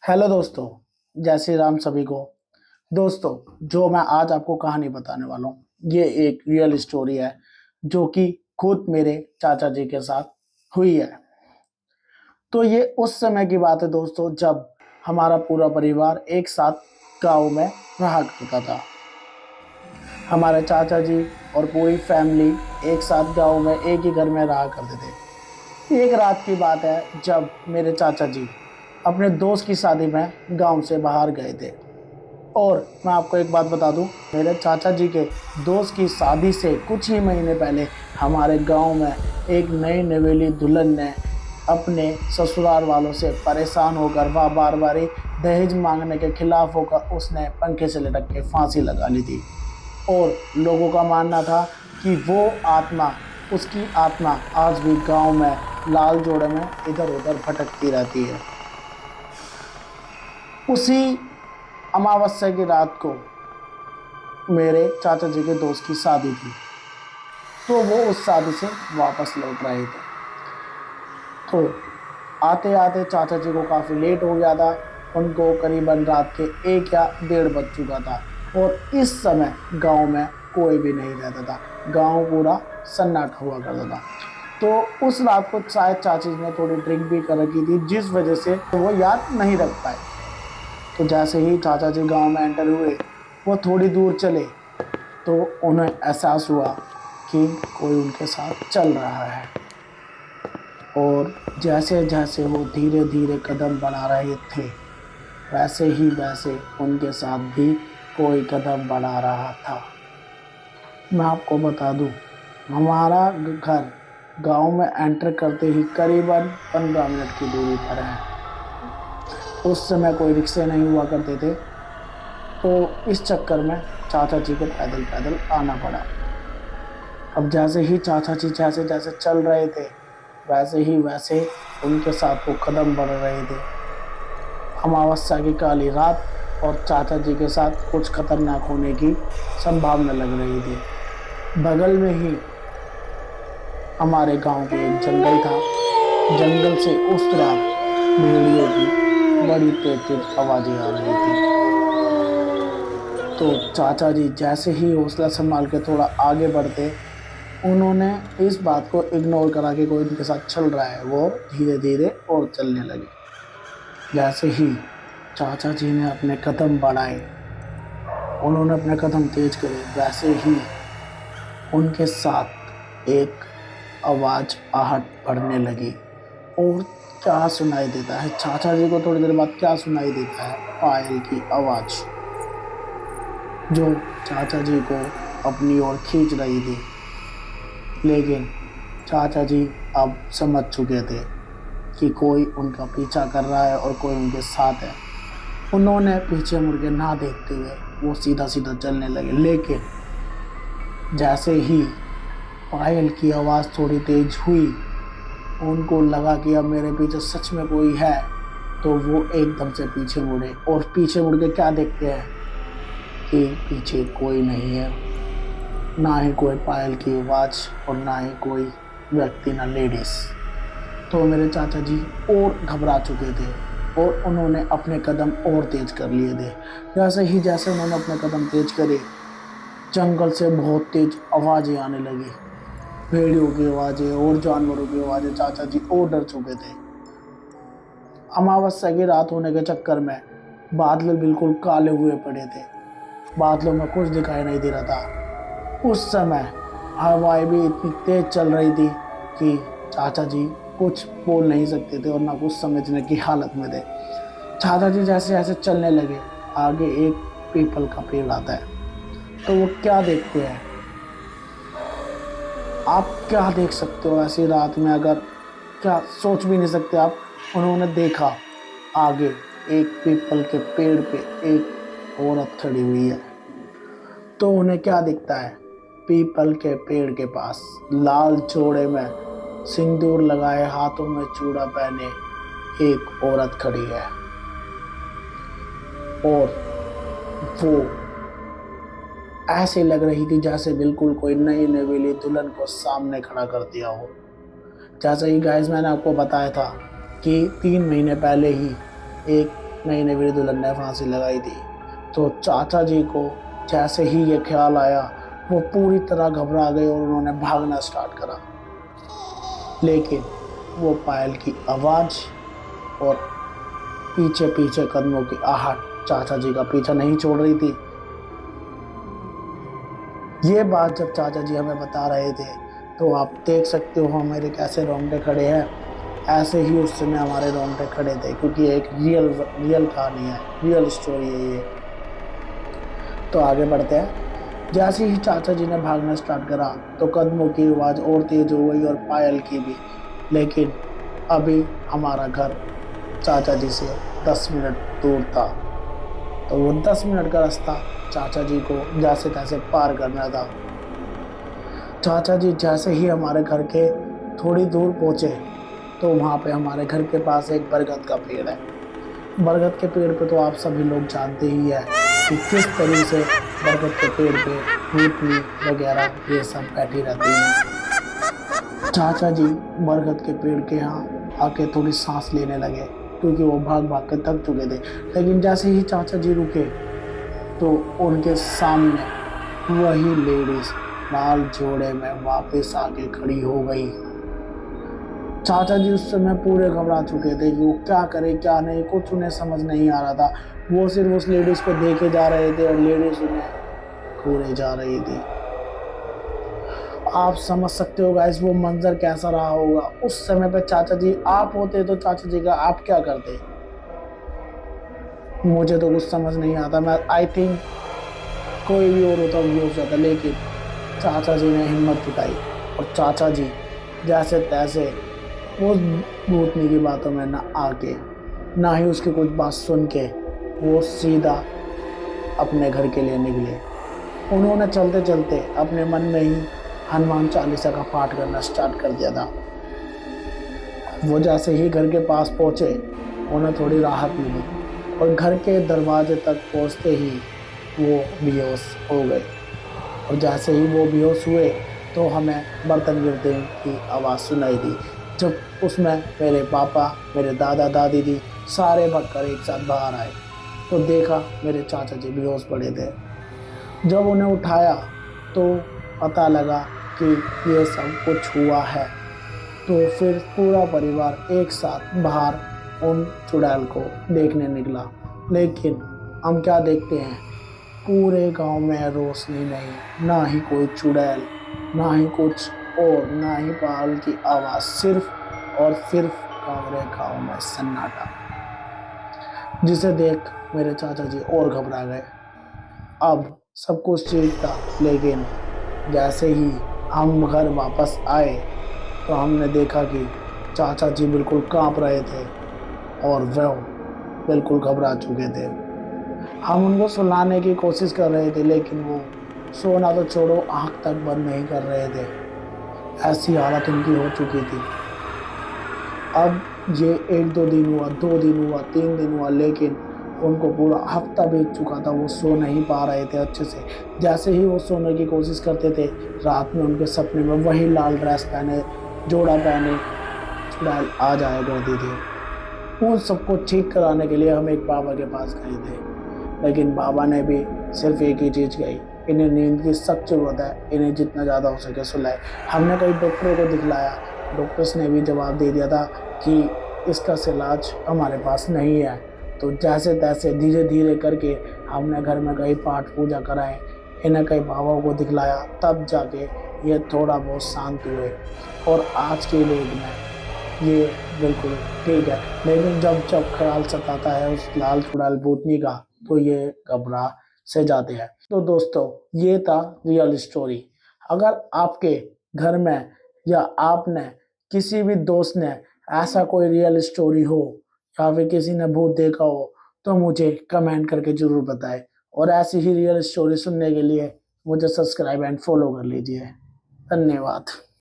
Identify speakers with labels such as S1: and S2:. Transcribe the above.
S1: Hello दोस्तों, जय श्री राम सभी को। दोस्तों, जो मैं आज आपको कहानी बताने वाला हूँ, ये एक रियल स्टोरी है जो कि खुद मेरे चाचा जी के साथ हुई है। तो ये उस समय की बात है दोस्तों, जब हमारा पूरा परिवार एक साथ गाँव में रहा करता था। हमारे चाचा जी और पूरी फैमिली एक साथ गाँव में एक ही घर में रहा करते थे। एक रात की बात है जब मेरे चाचा जी अपने दोस्त की शादी में गांव से बाहर गए थे। और मैं आपको एक बात बता दूं, मेरे चाचा जी के दोस्त की शादी से कुछ ही महीने पहले हमारे गांव में एक नई नवेली दुल्हन ने अपने ससुराल वालों से परेशान होकर वह बार बार दहेज मांगने के खिलाफ होकर उसने पंखे से लटक के फांसी लगा ली थी। और लोगों का मानना था कि वो आत्मा उसकी आत्मा आज भी गांव में लाल जोड़े में इधर उधर भटकती रहती है। उसी अमावस्या की रात को मेरे चाचा जी के दोस्त की शादी थी, तो वो उस शादी से वापस लौट रहे थे। तो आते आते चाचा जी को काफ़ी लेट हो गया था। उनको करीबन रात के 1 या 1:30 बज चुका था। और इस समय गांव में कोई भी नहीं रहता था, गांव पूरा सन्नाटा हुआ करता था। तो उस रात को शायद चाची ने थोड़ी ड्रिंक भी कर रखी थी, जिस वजह से वो याद नहीं रख पाए। तो जैसे ही चाचा जी गांव में एंटर हुए, वो थोड़ी दूर चले तो उन्हें एहसास हुआ कि कोई उनके साथ चल रहा है। और जैसे जैसे वो धीरे धीरे कदम बढ़ा रहे थे, वैसे ही वैसे उनके साथ भी कोई कदम बढ़ा रहा था। मैं आपको बता दूं, हमारा घर गांव में एंटर करते ही करीबन 15 मिनट की दूरी पर है। उस समय कोई रिक्शे नहीं हुआ करते थे, तो इस चक्कर में चाचा जी को पैदल पैदल आना पड़ा। अब जैसे ही चाचा जी जैसे जैसे चल रहे थे, वैसे ही वैसे उनके साथ वो कदम बढ़ रहे थे। अमावस्या की काली रात और चाचा जी के साथ कुछ खतरनाक होने की संभावना लग रही थी। बगल में ही हमारे गांव के एक जंगल था। जंगल से उस रात भेड़ियों की बड़ी तेज तेज आवाजें आ रही थी। तो चाचा जी जैसे ही हौसला संभाल के थोड़ा आगे बढ़ते, उन्होंने इस बात को इग्नोर करा कि कोई उनके साथ चल रहा है। वो धीरे धीरे और चलने लगे। जैसे ही चाचा जी ने अपने कदम बढ़ाए, उन्होंने अपने कदम तेज करे, वैसे ही उनके साथ एक आवाज आहट पड़ने लगी। और क्या सुनाई देता है चाचा जी को थोड़ी देर बाद, क्या सुनाई देता है? पायल की आवाज, जो चाचा जी को अपनी ओर खींच रही थी। लेकिन चाचा जी अब समझ चुके थे कि कोई उनका पीछा कर रहा है और कोई उनके साथ है। उन्होंने पीछे मुड़ के ना देखते हुए वो सीधा सीधा चलने लगे। लेकिन जैसे ही पायल की आवाज़ थोड़ी तेज हुई, उनको लगा कि अब मेरे पीछे सच में कोई है। तो वो एकदम से पीछे मुड़े, और पीछे मुड़ के क्या देखते हैं कि पीछे कोई नहीं है, ना ही कोई पायल की आवाज़ और ना ही कोई व्यक्ति, ना लेडीज़। तो मेरे चाचा जी और घबरा चुके थे और उन्होंने अपने कदम और तेज कर लिए थे। जैसे उन्होंने अपने कदम तेज करे, जंगल से बहुत तेज आवाज़ें आने लगी, भेड़ियों की आवाज़ें और जानवरों की आवाज़ें। चाचा जी और डर चुके थे। अमावस्या की रात होने के चक्कर में बादल बिल्कुल काले हुए पड़े थे। बादलों में कुछ दिखाई नहीं दे रहा था। उस समय हवाएं भी इतनी तेज चल रही थी कि चाचा जी कुछ बोल नहीं सकते थे और ना कुछ समझने की हालत में थे। चाचा जी जैसे जैसे चलने लगे, आगे एक पीपल का पेड़ आता है। तो वो क्या देखते हैं? आप क्या देख सकते हो ऐसी रात में? अगर क्या सोच भी नहीं सकते आप। उन्होंने देखा आगे एक पीपल के पेड़ पे एक औरत खड़ी हुई है। तो उन्हें क्या दिखता है? पीपल के पेड़ के पास लाल जोड़े में सिंदूर लगाए, हाथों में चूड़ा पहने एक औरत खड़ी है। और वो ऐसे लग रही थी जैसे बिल्कुल कोई नई नवेली दुल्हन को सामने खड़ा कर दिया हो। जैसे ही गाइस मैंने आपको बताया था कि 3 महीने पहले ही एक नई नई दुल्हन ने फांसी लगाई थी। तो चाचा जी को जैसे ही ये ख्याल आया वो पूरी तरह घबरा गए और उन्होंने भागना स्टार्ट करा। लेकिन वो पायल की आवाज़ और पीछे पीछे कदमों की आहट चाचा जी का पीछा नहीं छोड़ रही थी। ये बात जब चाचा जी हमें बता रहे थे तो आप देख सकते हो हमारे कैसे रोंगटे खड़े हैं। ऐसे ही उस समय हमारे रोंगटे खड़े थे, क्योंकि ये एक रियल कहानी है, रियल स्टोरी है ये। तो आगे बढ़ते हैं। जैसे ही चाचा जी ने भागना स्टार्ट करा तो कदमों की आवाज़ और तेज हो गई और पायल की भी। लेकिन अभी हमारा घर चाचा जी से 10 मिनट दूर था, तो वो 10 मिनट का रास्ता चाचा जी को जैसे तैसे पार करना था। चाचा जी जैसे ही हमारे घर के थोड़ी दूर पहुंचे तो वहाँ पे हमारे घर के पास एक बरगद का पेड़ है। बरगद के पेड़ पे तो आप सभी लोग जानते ही है कि किस तरीके से बरगद के पेड़ पे भूतनी वगैरह ये सब बैठी रहती हैं। चाचा जी बरगद के पेड़ के यहाँ आके थोड़ी सांस लेने लगे, क्योंकि वो भाग भाग के थक चुके थे। लेकिन जैसे ही चाचा जी रुके तो उनके सामने वही लेडीज लाल जोड़े में वापस आके खड़ी हो गई। चाचा जी उस समय पूरे घबरा चुके थे कि वो क्या करे क्या नहीं, कुछ उन्हें समझ नहीं आ रहा था। वो सिर्फ उस लेडीज को देखे जा रहे थे और लेडीज उन्हें घूरे जा रही थी। आप समझ सकते हो गाइस वो मंजर कैसा रहा होगा। उस समय पे चाचा जी आप होते तो चाचा जी का आप क्या करते? मुझे तो कुछ समझ नहीं आता। मैं आई थिंक कोई भी और होता भी हो जाता, लेकिन चाचा जी ने हिम्मत जुटाई और चाचा जी जैसे तैसे उस भूतनी की बातों में ना आके ना ही उसकी कुछ बात सुन के वो सीधा अपने घर के लिए निकले। उन्होंने चलते चलते अपने मन में ही हनुमान चालीसा का पाठ करना स्टार्ट कर दिया था। वो जैसे ही घर के पास पहुंचे उन्हें थोड़ी राहत मिली और घर के दरवाजे तक पहुंचते ही वो बेहोश हो गए। और जैसे ही वो बेहोश हुए तो हमें बर्तन गिरते की आवाज़ सुनाई दी। जब उसमें मेरे पापा, मेरे दादा दादी थी, सारे भगकर एक साथ बाहर आए तो देखा मेरे चाचा जी बेहोश पड़े थे। जब उन्हें उठाया तो पता लगा कि ये सब कुछ हुआ है। तो फिर पूरा परिवार एक साथ बाहर उन चुड़ैल को देखने निकला। लेकिन हम क्या देखते हैं, पूरे गांव में रोशनी नहीं, ना ही कोई चुड़ैल, ना ही कुछ और, ना ही पाल की आवाज़, सिर्फ और सिर्फ पूरे गांव में सन्नाटा, जिसे देख मेरे चाचा जी और घबरा गए। अब सब कुछ ठीक था, लेकिन जैसे ही हम घर वापस आए तो हमने देखा कि चाचा जी बिल्कुल कांप रहे थे और वह बिल्कुल घबरा चुके थे। हम उनको सुलाने की कोशिश कर रहे थे, लेकिन वो सोना तो छोड़ो आँख तक बंद नहीं कर रहे थे। ऐसी हालत उनकी हो चुकी थी। अब ये 1-2 दिन हुआ, 2 दिन हुआ, 3 दिन हुआ, लेकिन उनको पूरा हफ्ता बीत चुका था। वो सो नहीं पा रहे थे अच्छे से। जैसे ही वो सोने की कोशिश करते थे, रात में उनके सपने में वही लाल ड्रेस पहने, जोड़ा पहने चुड़ैल आ जाया करती थी। उन सबको ठीक कराने के लिए हम एक बाबा के पास गए थे, लेकिन बाबा ने भी सिर्फ एक ही चीज़ कही, इन्हें नींद की सख्त जरूरत है, इन्हें जितना ज़्यादा हो सके सुलाए। हमने कई डॉक्टरों को दिखलाया, डॉक्टर्स ने भी जवाब दे दिया था कि इसका इलाज हमारे पास नहीं है। तो जैसे तैसे धीरे धीरे करके हमने घर में कई पाठ पूजा कराए, इन्हें कई बाबाओं को दिखलाया, तब जाके ये थोड़ा बहुत शांत हुए और आज की डेट में ये बिल्कुल ठीक है। लेकिन जब जब ख्याल सताता है उस लाल चुड़ैल भूतनी का तो ये घबरा से जाते हैं। तो दोस्तों ये था रियल स्टोरी। अगर आपके घर में या आपने किसी भी दोस्त ने ऐसा कोई रियल स्टोरी हो या फिर किसी ने भूत देखा हो तो मुझे कमेंट करके जरूर बताएं। और ऐसी ही रियल स्टोरी सुनने के लिए मुझे सब्सक्राइब एंड फॉलो कर लीजिए। धन्यवाद।